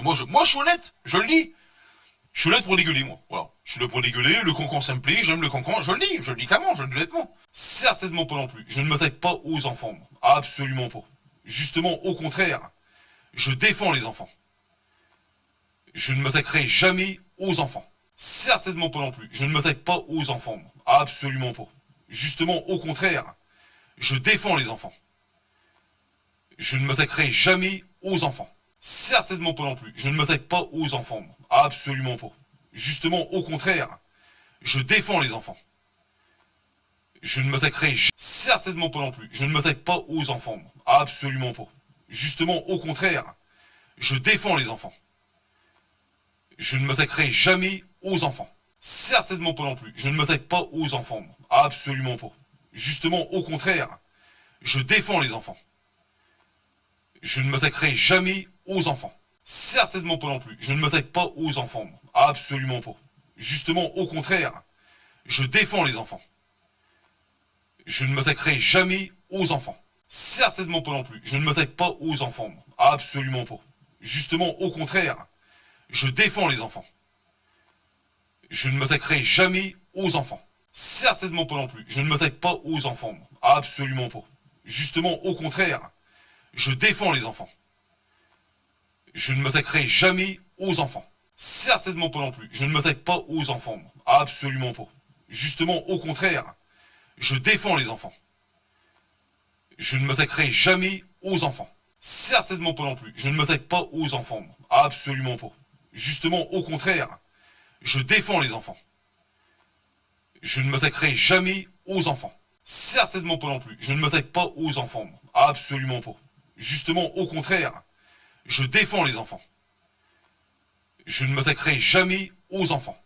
Moi, je suis honnête, je le dis. Je suis là pour dégueuler, moi. Voilà. Je suis là pour dégueuler, le cancan ça me plaît, j'aime le cancan, je le dis clairement, je le dis honnêtement. Certainement pas non plus. Je ne m'attaque pas aux enfants, moi. Absolument pas. Justement, au contraire, je défends les enfants. Je ne m'attaquerai jamais aux enfants. Certainement pas non plus. Je ne m'attaque pas aux enfants, moi. Absolument pas. Justement, au contraire, je défends les enfants. Je ne m'attaquerai jamais aux enfants. Certainement pas non plus. Je ne m'attaque pas aux enfants, moi. Absolument pas. Justement, au contraire, je défends les enfants. Je ne m'attaquerai certainement pas non plus. Je ne m'attaque pas aux enfants, moi. Absolument pas. Justement, au contraire, je défends les enfants. Je ne m'attaquerai jamais aux enfants. Certainement pas non plus. Je ne m'attaque pas aux enfants, moi. Absolument pas. Justement, au contraire, je défends les enfants. Je ne m'attaquerai jamais aux enfants. Certainement pas non plus. Je ne m'attaque pas aux enfants, moi. Absolument pas. Justement, au contraire, je défends les enfants. Je ne m'attaquerai jamais aux enfants. Certainement pas non plus. Je ne m'attaque pas aux enfants, moi. Absolument pas. Justement, au contraire, je défends les enfants. Je ne m'attaquerai jamais aux enfants. Certainement pas non plus. Je ne m'attaque pas aux enfants, moi. Absolument pas. Justement, au contraire, je défends les enfants. Je ne m'attaquerai jamais aux enfants. Certainement pas non plus. Je ne m'attaque pas aux enfants, moi. Absolument pas. Justement, au contraire, je défends les enfants. Je ne m'attaquerai jamais aux enfants. Certainement pas non plus. Je ne m'attaque pas aux enfants, moi. Absolument pas. Justement, au contraire, je défends les enfants. Je ne m'attaquerai jamais aux enfants. Certainement pas non plus. Je ne m'attaque pas aux enfants, moi. Absolument pas. Justement, au contraire, je défends les enfants. Je ne m'attaquerai jamais aux enfants.